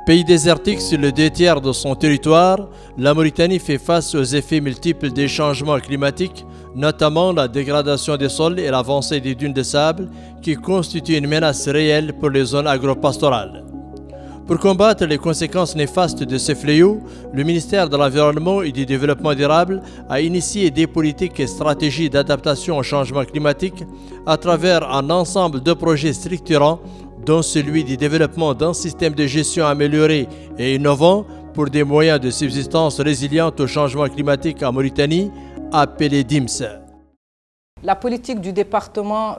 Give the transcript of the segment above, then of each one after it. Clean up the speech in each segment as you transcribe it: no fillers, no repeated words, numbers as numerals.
Pays désertique sur le 2/3 de son territoire, la Mauritanie fait face aux effets multiples des changements climatiques, notamment la dégradation des sols et l'avancée des dunes de sable, qui constituent une menace réelle pour les zones agropastorales. Pour combattre les conséquences néfastes de ce fléau, le ministère de l'Environnement et du Développement durable a initié des politiques et stratégies d'adaptation au changement climatique à travers un ensemble de projets structurants, dont celui du développement d'un système de gestion amélioré et innovant pour des moyens de subsistance résilients au changement climatique en Mauritanie, appelé DIMS. La politique du département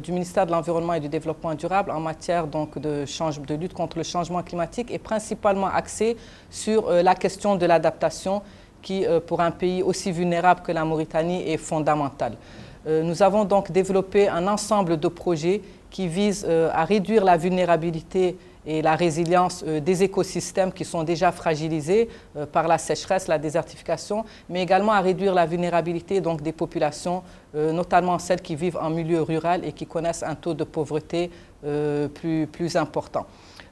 du ministère de l'Environnement et du Développement durable en matière de lutte contre le changement climatique est principalement axée sur la question de l'adaptation qui, pour un pays aussi vulnérable que la Mauritanie, est fondamentale. Nous avons donc développé un ensemble de projets qui visent à réduire la vulnérabilité et la résilience des écosystèmes qui sont déjà fragilisés par la sécheresse, la désertification, mais également à réduire la vulnérabilité donc, des populations, notamment celles qui vivent en milieu rural et qui connaissent un taux de pauvreté plus important.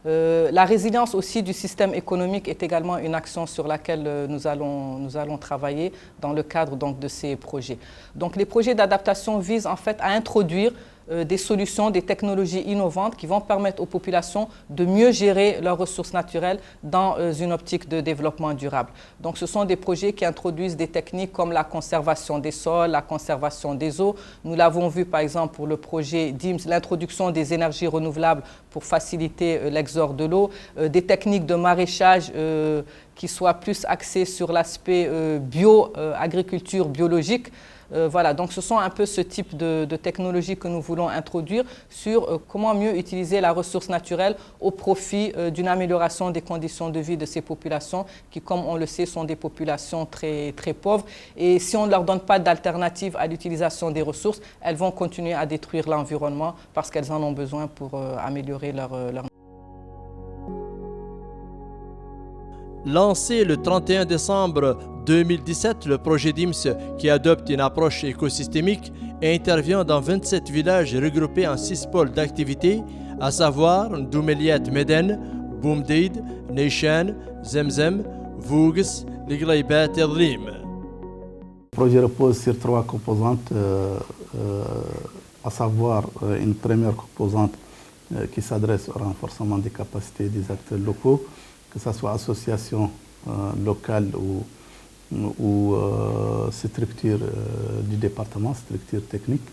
La résilience aussi du système économique est également une action sur laquelle nous allons travailler dans le cadre donc, de ces projets. Donc les projets d'adaptation visent en fait à introduire des solutions, des technologies innovantes qui vont permettre aux populations de mieux gérer leurs ressources naturelles dans une optique de développement durable. Donc ce sont des projets qui introduisent des techniques comme la conservation des sols, la conservation des eaux. Nous l'avons vu par exemple pour le projet DIMS, l'introduction des énergies renouvelables pour faciliter l'exode de l'eau, des techniques de maraîchage qui soient plus axées sur l'aspect agriculture biologique. Voilà, donc ce sont un peu ce type de technologies que nous voulons introduire sur comment mieux utiliser la ressource naturelle au profit d'une amélioration des conditions de vie de ces populations qui, comme on le sait, sont des populations très, très pauvres. Et si on ne leur donne pas d'alternative à l'utilisation des ressources, elles vont continuer à détruire l'environnement parce qu'elles en ont besoin pour améliorer leur... Lancé le 31 décembre 2017, le projet DIMS, qui adopte une approche écosystémique et intervient dans 27 villages regroupés en 6 pôles d'activité, à savoir Doumeliat Meden, Boumdeid, Neishan, Zemzem, Vougs, Liglaybat et Rim. Le projet repose sur 3 composantes, à savoir une première composante qui s'adresse au renforcement des capacités des acteurs locaux, que ce soit associations locales ou structures du département, structures techniques.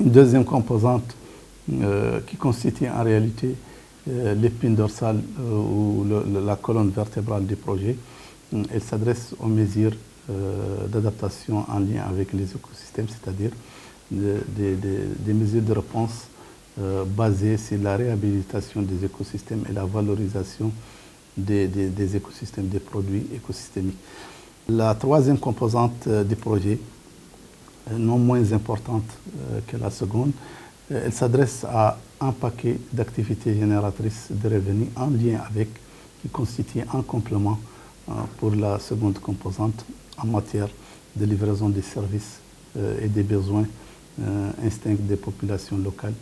Une deuxième composante qui constitue en réalité l'épine dorsale ou la colonne vertébrale du projet. Elle s'adresse aux mesures d'adaptation en lien avec les écosystèmes, c'est-à-dire des mesures de réponse basées sur la réhabilitation des écosystèmes et la valorisation des écosystèmes, des produits écosystémiques. La troisième composante du projet, non moins importante que la seconde, elle s'adresse à un paquet d'activités génératrices de revenus en lien avec, qui constitue un complément pour la seconde composante en matière de livraison des services et des besoins instincts des populations locales,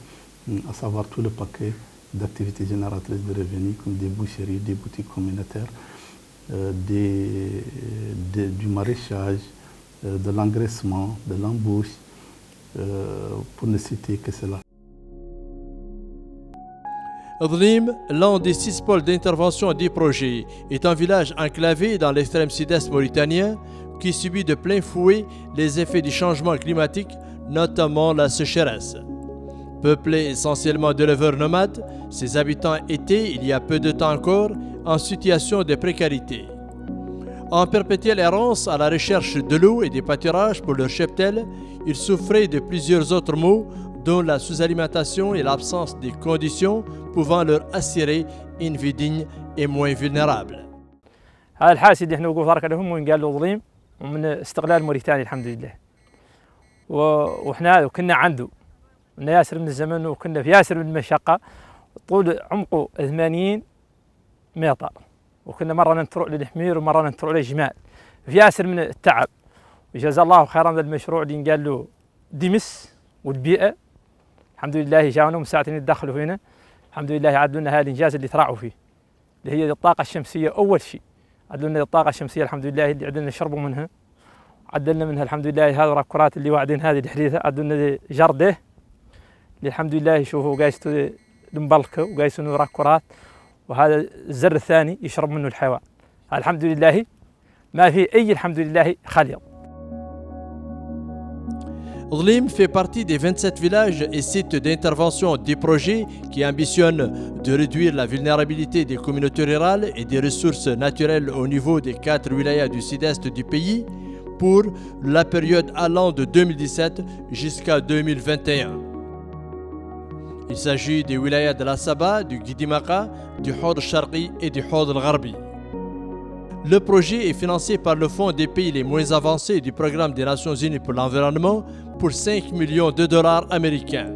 à savoir tout le paquet d'activités génératrices de revenus comme des boucheries, des boutiques communautaires, du maraîchage, de l'engraissement, de l'embauche, pour ne citer que cela. Drim, l'un des 6 pôles d'intervention du projet, est un village enclavé dans l'extrême sud-est mauritanien qui subit de plein fouet les effets du changement climatique, notamment la sécheresse. Peuplé essentiellement d'éleveurs nomades, ses habitants étaient, il y a peu de temps encore, en situation de précarité. En perpétuelle errance à la recherche de l'eau et des pâturages pour leur cheptel, ils souffraient de plusieurs autres maux, dont la sous-alimentation et l'absence des conditions pouvant leur assurer une vie digne et moins vulnérable. هذا الحاسد احنا وقوف ضرك لهم وقال له ظليم ومن استقلال موريتانيا الحمد لله. واحنا كنا عنده من ياسر من الزمن وكنا في ياسر من المشقة طول عمقه 80 متر وكنا مرة ننترع للحمير ومرة ننترع للجمال في ياسر من التعب وجزا الله خيرا ذا المشروع اللي قال له ديمس والبيئة الحمد لله جاونا مساعدين يدخلوا هنا الحمد لله عاد لنا هذا الإنجاز اللي تراعوا فيه اللي هي الطاقة الشمسية. أول شيء عدلنا الطاقة الشمسية الحمد لله اللي عدلنا نشربوا منها، عدلنا منها الحمد لله هذه الراكورات اللي واعدين هذه الحديثة، عدلنا جرده اللي الحمد لله يشوفوا قايسته المبلكة وقايسونه راكورات، وهذا الزر الثاني يشرب منه الحيوان. الحمد لله ما في أي الحمد لله خليط. Odlim fait partie des 27 villages et sites d'intervention du projet qui ambitionne de réduire la vulnérabilité des communautés rurales et des ressources naturelles au niveau des 4 wilayas du sud-est du pays pour la période allant de 2017 jusqu'à 2021. Il s'agit des wilayas de la Saba, du Guidimaka, du Hod al-Sharqi et du Hod al-Gharbi. Le projet est financé par le Fonds des pays les moins avancés du Programme des Nations Unies pour l'environnement pour 5 millions de dollars américains.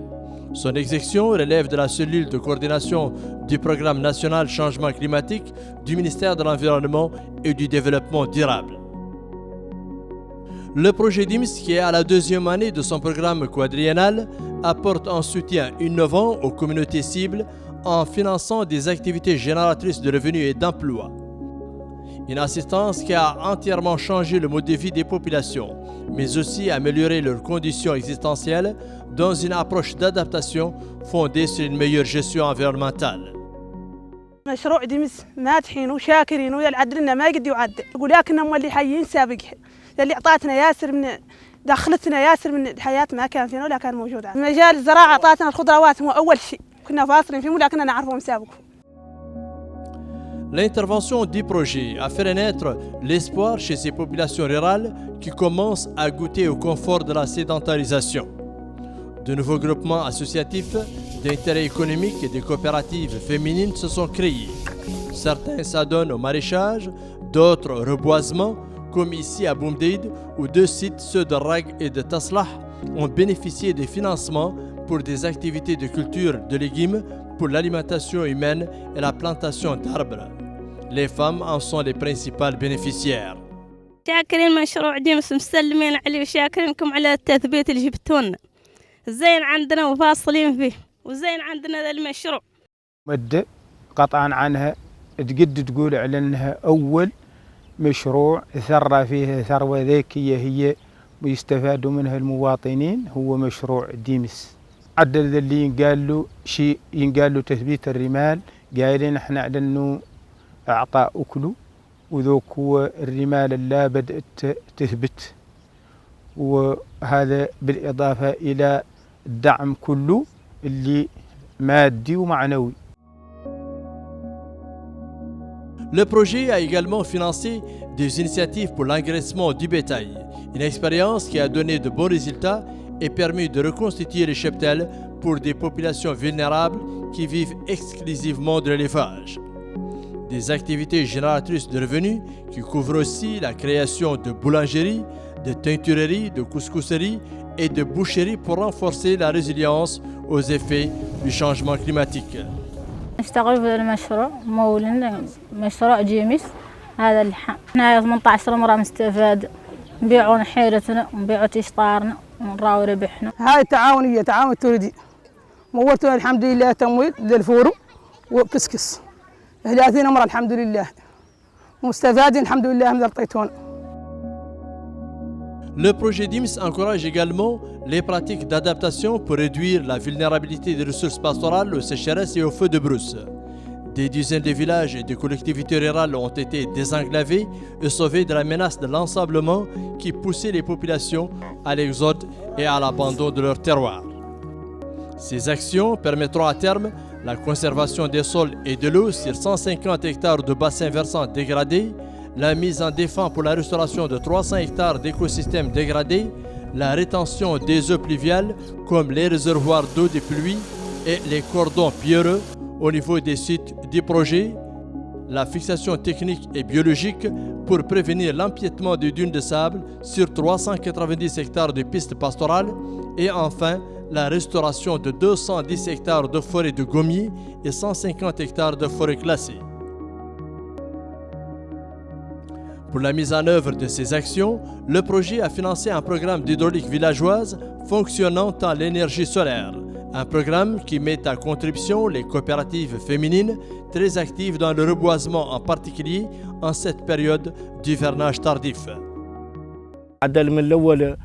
Son exécution relève de la cellule de coordination du Programme national changement climatique du ministère de l'Environnement et du Développement durable. Le projet DIMS, qui est à la 2e année de son programme quadriennal, apporte un soutien innovant aux communautés cibles en finançant des activités génératrices de revenus et d'emplois. Une assistance qui a entièrement changé le mode de vie des populations, mais aussi amélioré leurs conditions existentielles dans une approche d'adaptation fondée sur une meilleure gestion environnementale. مشروع ديمس مادحين وشاكرين ويعد لنا ما قد يعد، ولكن مولي حيين سابق اللي اعطاتنا ياسر من دخلتنا ياسر من الحياه ما كان فينا ولا كان موجود. مجال الزراعه اعطاتنا الخضروات هو اول شيء كنا فاصلين فيه ولكننا نعرفه مسابق. L'intervention du projet a fait naître l'espoir chez ces populations rurales qui commencent à goûter au confort de la sédentarisation. De nouveaux groupements associatifs d'intérêt économique et des coopératives féminines se sont créés. Certains s'adonnent au maraîchage, d'autres au reboisement, comme ici à Boumdeid, où 2 sites, ceux de Rag et de Taslah, ont bénéficié des financements pour des activités de culture de légumes pour l'alimentation humaine et la plantation d'arbres. Les femmes en sont les principales bénéficiaires. شاكرين مشروع ديمس مسلمين عليه وشاكرينكم على التثبيت اللي جبتونا. زين عندنا وفاصلين فيه وزين عندنا ذا المشروع. مد قطعا عنها تقد تقول على انها اول مشروع ثرى فيه ثروة ذكية هي ويستفادوا منها المواطنين هو مشروع ديمس. عدل اللي ينقال له شيء ينقال له تثبيت الرمال، قايلين احنا عدلنا اعطاء اكله وذوك هو الرمال اللي بدأت تثبت، وهذا بالإضافة إلى الدعم كله اللي مادي ومعنوي. Le projet a également financé des initiatives pour l'engraissement du bétail, une expérience qui a donné de bons résultats et permis de reconstituer les cheptels pour des populations vulnérables qui vivent exclusivement de l'élevage. Des activités génératrices de revenus qui couvrent aussi la création de boulangeries, de teintureries, de couscousseries et de boucheries pour renforcer la résilience aux effets du changement climatique. نشتغل في المشروع مولن مشروع جيمس هذا احنا 18 مرة مستفاد نبيعون حيرتنا ونبيعوا تشطارنا ونراو ربحنا. هاي تعاونية تعاون تردي مولتنا الحمد لله تمويل للفورو وكسكس 30 مرة الحمد لله مستفادين الحمد لله من الطيتون. Le projet DIMS encourage également les pratiques d'adaptation pour réduire la vulnérabilité des ressources pastorales aux sécheresses et aux feux de brousse. Des dizaines de villages et de collectivités rurales ont été désenclavés et sauvés de la menace de l'ensablement qui poussait les populations à l'exode et à l'abandon de leur terroir. Ces actions permettront à terme la conservation des sols et de l'eau sur 150 hectares de bassins versants dégradés, la mise en défense pour la restauration de 300 hectares d'écosystèmes dégradés, la rétention des eaux pluviales comme les réservoirs d'eau des pluies et les cordons pierreux au niveau des sites du projet, la fixation technique et biologique pour prévenir l'empiètement des dunes de sable sur 390 hectares de pistes pastorales et enfin la restauration de 210 hectares de forêts de gommiers et 150 hectares de forêts classées. Pour la mise en œuvre de ces actions, le projet a financé un programme d'hydraulique villageoise fonctionnant en l'énergie solaire, Un programme qui met à contribution les coopératives féminines très actives dans le reboisement, en particulier en cette période d'hivernage tardif. عدل من الأول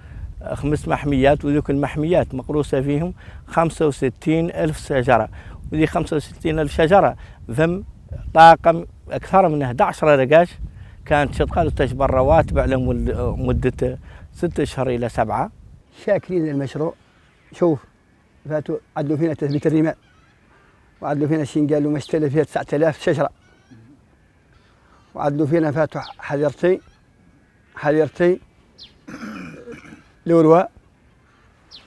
5 محميات، وذوك المحميات مقروسة فيهم 65,000 شجرة، وذي 65,000 شجرة ثم طاقم أكثر من 11 رقاش كانت شغالة تجبر رواتب على مدة 6 أشهر إلى 7. شاكرين المشروع. شوف فاتوا عدلوا فينا تثبيت الرمال، وعدلوا فينا شين قالوا مشتلة فيها 9,000 شجرة، وعدلوا فينا فاتوا حذيرتي لورواء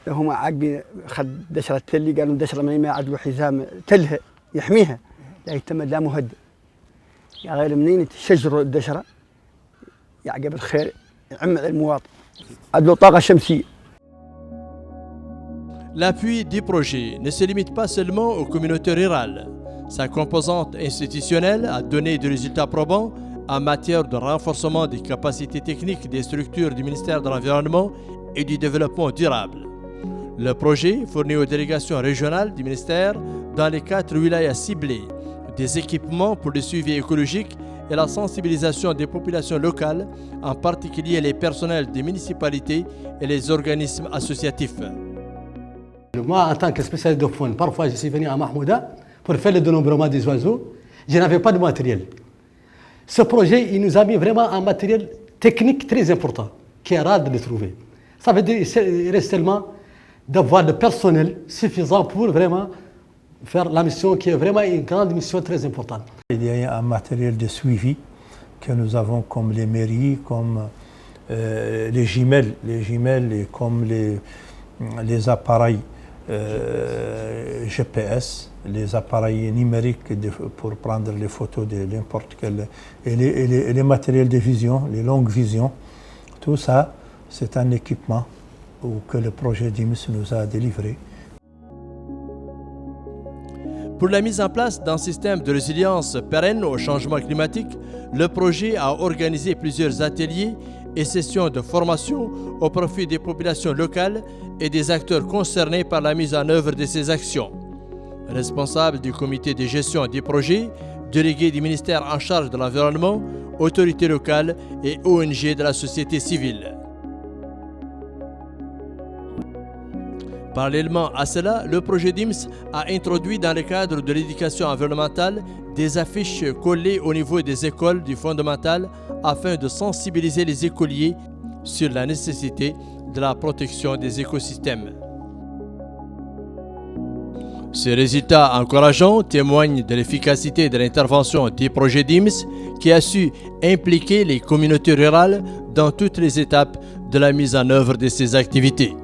هم عقبي خد دشرة تلي قالوا دشرة ما عدلوا حزام تلها يحميها لا يتم لا مهدئ يا غير منين تشجروا الدشرة يعقب الخير يعم المواطن عدلوا طاقة شمسية. L'appui du projet ne se limite pas seulement aux communautés rurales. Sa composante institutionnelle a donné des résultats probants en matière de renforcement des capacités techniques des structures du ministère de l'Environnement et du Développement durable. Le projet fournit aux délégations régionales du ministère, dans les 4 wilayas ciblés, des équipements pour le suivi écologique et la sensibilisation des populations locales, en particulier les personnels des municipalités et les organismes associatifs. Moi, en tant que spécialiste de faune, parfois je suis venu à Mahmouda pour faire le dénombrement des oiseaux. Je n'avais pas de matériel. Ce projet, il nous a mis vraiment un matériel technique très important, qui est rare de le trouver. Ça veut dire qu'il reste seulement d'avoir le personnel suffisant pour vraiment faire la mission qui est vraiment une grande mission très importante. Il y a un matériel de suivi que nous avons comme les mairies, comme les jumelles et comme les appareils GPS, les appareils numériques pour prendre les photos de n'importe quel... Et les matériels de vision, les longues visions, tout ça, c'est un équipement que le projet DIMS nous a délivré. Pour la mise en place d'un système de résilience pérenne au changement climatique, le projet a organisé plusieurs ateliers et sessions de formation au profit des populations locales et des acteurs concernés par la mise en œuvre de ces actions. Responsable du comité de gestion des projets, délégué du ministère en charge de l'environnement, autorités locales et ONG de la société civile. Parallèlement à cela, le projet DIMS a introduit dans le cadre de l'éducation environnementale des affiches collées au niveau des écoles du fondamental afin de sensibiliser les écoliers sur la nécessité de la protection des écosystèmes. Ces résultats encourageants témoignent de l'efficacité de l'intervention du projet DIMS qui a su impliquer les communautés rurales dans toutes les étapes de la mise en œuvre de ces activités.